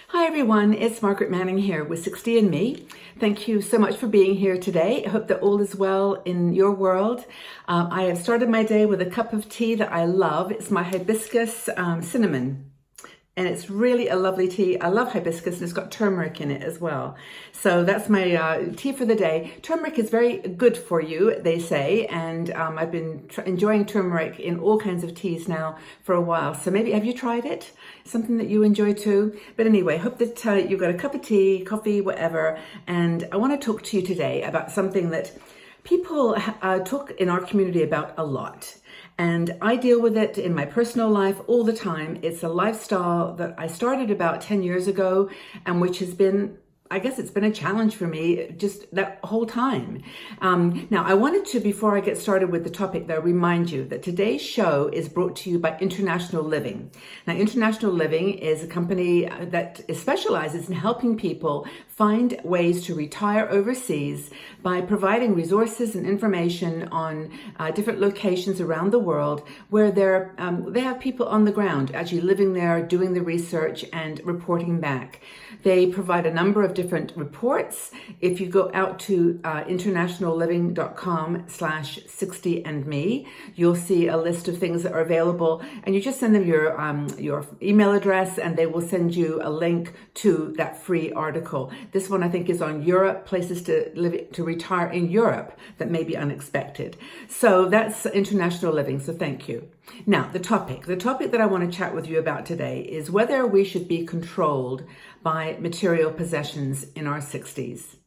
Hi everyone, it's Margaret Manning here with 60 and Me. Thank you so much for being here today. I hope that all is well in your world. I have started my day with a cup of tea that I love. It's my hibiscus cinnamon. And it's really a lovely tea. I love hibiscus and it's got turmeric in it as well. So that's my tea for the day. Turmeric is very good for you, they say. And I've been enjoying turmeric in all kinds of teas now for a while. So maybe, have you tried it? Something that you enjoy too? But anyway, hope that you've got a cup of tea, coffee, whatever. And I want to talk to you today about something that people talk in our community about a lot. And I deal with it in my personal life all the time. It's a lifestyle that I started about 10 years ago and which has been, I guess it's been a challenge for me just that whole time. Now, I wanted to, before I get started with the topic though, remind you that today's show is brought to you by International Living. Now, International Living is a company that specializes in helping people find ways to retire overseas by providing resources and information on different locations around the world where they have people on the ground actually living there, doing the research and reporting back. They provide a number of different reports. If you go out to internationalliving.com/60andme, you'll see a list of things that are available, and you just send them your email address and they will send you a link to that free article. This one I think is on Europe, places to live to retire in Europe that may be unexpected. So that's International Living, so thank you. Now, the topic that I want to chat with you about today is whether we should be controlled by material possessions in our 60s.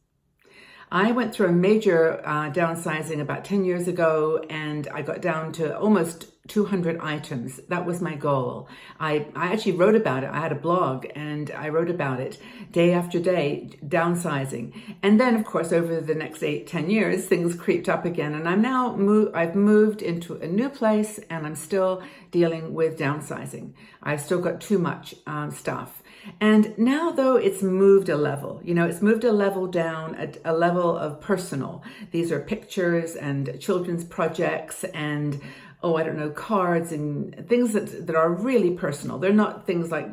I went through a major downsizing about 10 years ago, and I got down to almost 200 items. That was my goal. I actually wrote about it. I had a blog and I wrote about it day after day, downsizing. And then, of course, over the next 8-10 years, things creeped up again. And I've moved into a new place and I'm still dealing with downsizing. I've still got too much stuff. And now, though, it's moved a level. It's moved a level down, a level of personal. These are pictures and children's projects and cards and things that are really personal. They're not things like,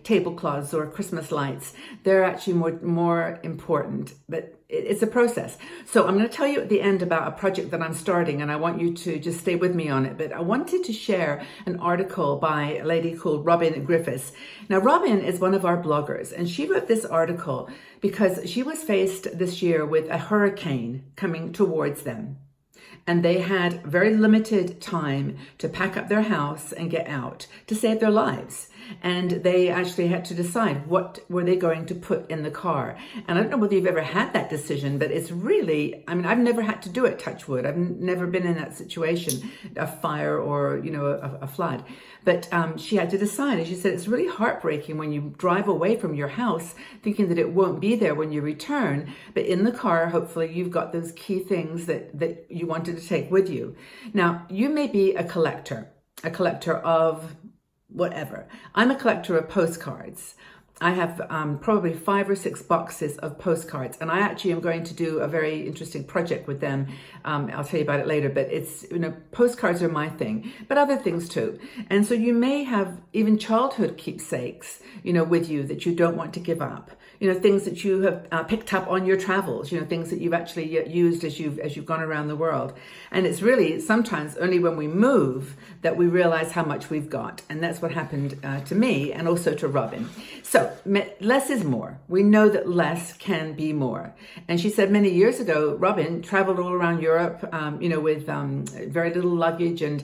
tablecloths or Christmas lights. They're actually more important, but it's a process. So I'm going to tell you at the end about a project that I'm starting, and I want you to just stay with me on it. But I wanted to share an article by a lady called Robin Griffiths. Now, Robin is one of our bloggers, and she wrote this article because she was faced this year with a hurricane coming towards them. And they had very limited time to pack up their house and get out to save their lives. And they actually had to decide what were they going to put in the car. And I don't know whether you've ever had that decision, but it's really, I've never had to do it, touch wood. I've never been in that situation, a fire or, a flood. But she had to decide, and she said it's really heartbreaking when you drive away from your house thinking that it won't be there when you return. But in the car, hopefully you've got those key things that you wanted to take with you. Now, you may be a collector of whatever. I'm a collector of postcards. I have probably 5 or 6 boxes of postcards, and I actually am going to do a very interesting project with them. I'll tell you about it later, but it's, postcards are my thing, but other things too. And so you may have even childhood keepsakes, with you that you don't want to give up. Things that you have picked up on your travels, things that you've actually used as you've gone around the world. And it's really sometimes only when we move that we realize how much we've got. And that's what happened to me and also to Robin. So less is more. We know that less can be more. And she said many years ago, Robin traveled all around Europe, with very little luggage, and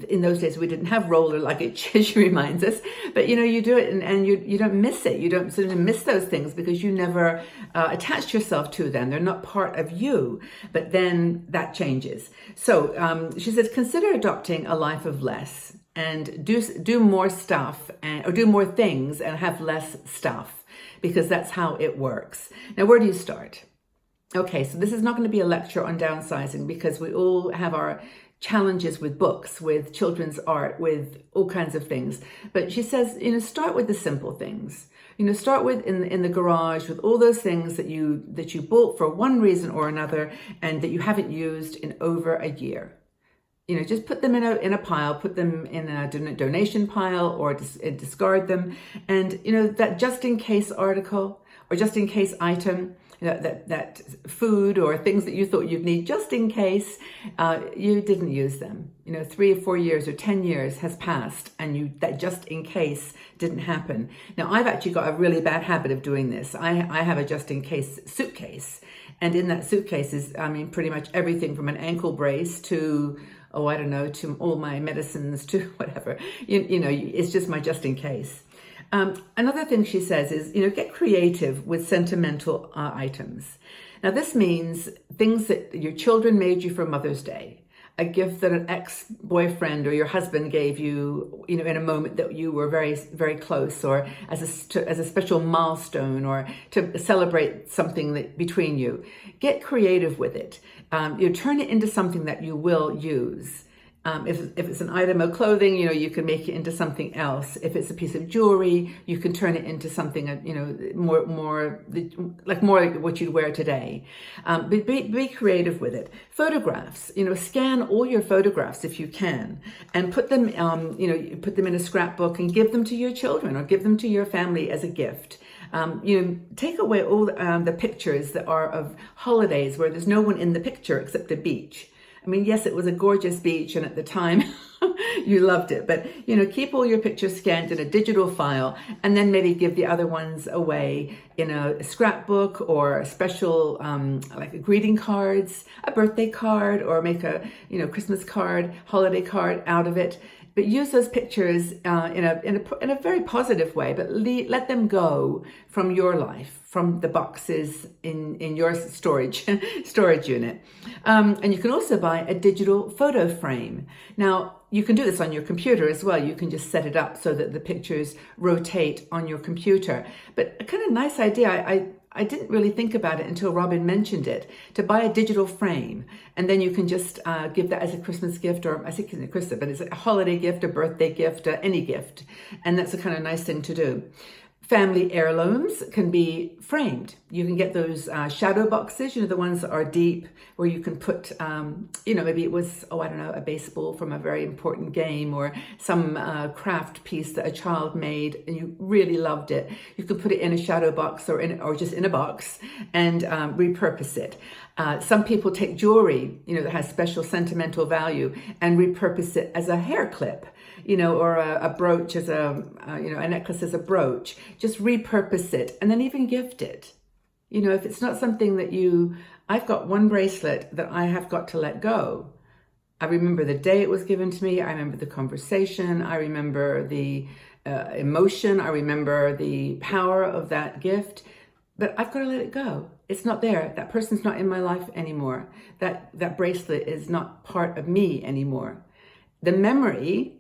in those days we didn't have roller luggage, she reminds us, but you do it and you don't miss it. You don't sort of miss those things because you never attached yourself to them. They're not part of you, but then that changes. So she says, consider adopting a life of less and do more stuff or do more things and have less stuff, because that's how it works. Now, where do you start? Okay, so this is not going to be a lecture on downsizing because we all have our challenges with books, with children's art, with all kinds of things. But she says, start with the simple things. Start with in the garage with all those things that you bought for one reason or another and that you haven't used in over a year. Just put them in a pile, put them in a donation pile, or discard them. And that just in case article or just in case item, that food or things that you thought you'd need just in case, you didn't use them. 3 or 4 years or 10 years has passed, and that just in case didn't happen. Now, I've actually got a really bad habit of doing this. I have a just in case suitcase, and in that suitcase is, pretty much everything from an ankle brace to, I don't know, to all my medicines, to whatever. It's just my just in case. Another thing she says is, get creative with sentimental items. Now, this means things that your children made you for Mother's Day, a gift that an ex-boyfriend or your husband gave you, in a moment that you were very, very close, or as a special milestone, or to celebrate something between you. Get creative with it. Turn it into something that you will use. If it's an item of clothing, you can make it into something else. If it's a piece of jewelry, you can turn it into something, more like what you'd wear today. Be creative with it. Photographs, scan all your photographs if you can, and put them, put them in a scrapbook and give them to your children or give them to your family as a gift. Take away all the pictures that are of holidays where there's no one in the picture except a beach. Yes, it was a gorgeous beach, and at the time you loved it, but keep all your pictures scanned in a digital file, and then maybe give the other ones away in a scrapbook or a special like a greeting cards, a birthday card, or make a Christmas card, holiday card out of it. But use those pictures in a very positive way, but let them go from your life, from the boxes in your storage unit. And you can also buy a digital photo frame. Now, you can do this on your computer as well. You can just set it up so that the pictures rotate on your computer. But a kind of nice idea, I didn't really think about it until Robin mentioned it, to buy a digital frame. And then you can just give that as a Christmas gift, or I think it's Christmas, but it's a holiday gift, a birthday gift, any gift. And that's a kind of nice thing to do. Family heirlooms can be framed. You can get those shadow boxes, the ones that are deep, where you can put, maybe it was, a baseball from a very important game, or some craft piece that a child made and you really loved it. You can put it in a shadow box or just in a box and repurpose it. Some people take jewelry, that has special sentimental value, and repurpose it as a hair clip, or a brooch as a necklace as a brooch. Just repurpose it and then even gift it. If it's not something that I've got one bracelet that I have got to let go. I remember the day it was given to me. I remember the conversation. I remember the emotion. I remember the power of that gift. But I've got to let it go. It's not there. That person's not in my life anymore. That bracelet is not part of me anymore. The memory,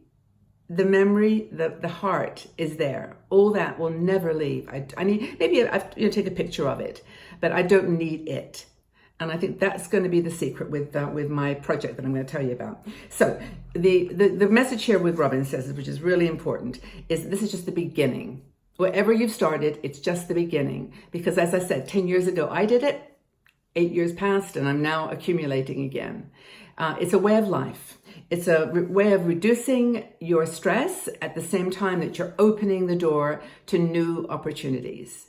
the heart is there. All that will never leave. I need, maybe take a picture of it, but I don't need it. And I think that's going to be the secret with my project that I'm going to tell you about. So the message here with Robin says, which is really important, is this is just the beginning. Whatever you've started, it's just the beginning. Because as I said, 10 years ago, I did it. 8 years passed, and I'm now accumulating again. It's a way of life. It's a way of reducing your stress at the same time that you're opening the door to new opportunities.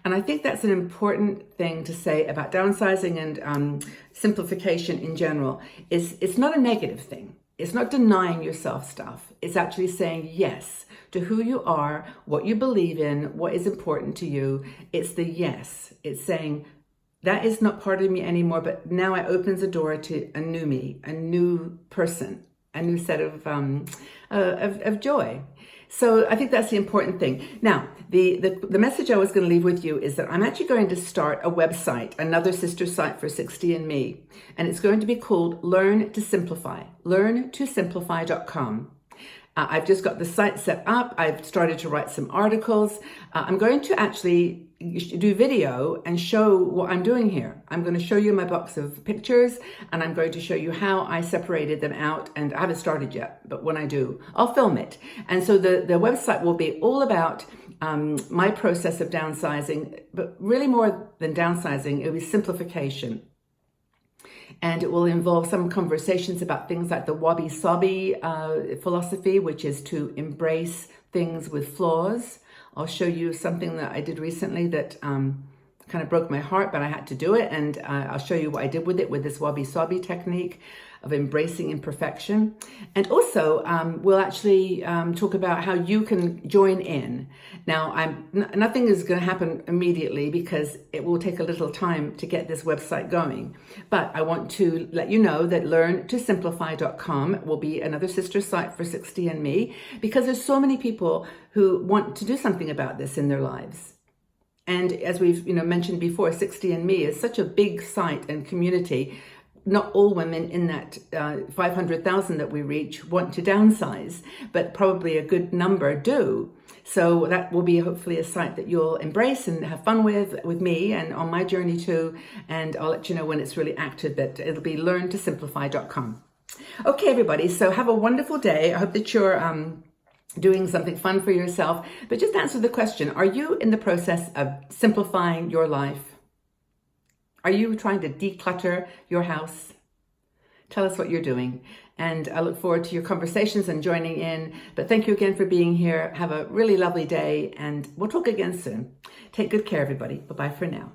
And I think that's an important thing to say about downsizing and simplification in general. It's not a negative thing. It's not denying yourself stuff. It's actually saying yes to who you are, what you believe in, what is important to you. It's the yes. It's saying, that is not part of me anymore, but now it opens a door to a new me, a new person, a new set of joy. So I think that's the important thing. Now, the message I was going to leave with you is that I'm actually going to start a website, another sister site for 60andMe, and it's going to be called Learn to Simplify, learntosimplify.com. I've just got the site set up. I've started to write some articles. I'm going to actually do video and show what I'm doing here. I'm going to show you my box of pictures, and I'm going to show you how I separated them out. And I haven't started yet, but when I do, I'll film it. And so the website will be all about my process of downsizing, but really more than downsizing, it'll be simplification. And it will involve some conversations about things like the wabi-sabi philosophy, which is to embrace things with flaws. I'll show you something that I did recently that kind of broke my heart, but I had to do it. And I'll show you what I did with it with this wabi-sabi technique of embracing imperfection. And also, we'll actually talk about how you can join in. Now, nothing is going to happen immediately because it will take a little time to get this website going. But I want to let you know that learntosimplify.com will be another sister site for 60andMe, because there's so many people who want to do something about this in their lives. And as we've mentioned before, 60andMe is such a big site and community. Not all women in that 500,000 that we reach want to downsize, but probably a good number do. So that will be hopefully a site that you'll embrace and have fun with me and on my journey too. And I'll let you know when it's really active, but it'll be learntosimplify.com. Okay, everybody. So have a wonderful day. I hope that you're doing something fun for yourself, but just answer the question. Are you in the process of simplifying your life? Are you trying to declutter your house? Tell us what you're doing. And I look forward to your conversations and joining in. But thank you again for being here. Have a really lovely day, and we'll talk again soon. Take good care, everybody. Bye-bye for now.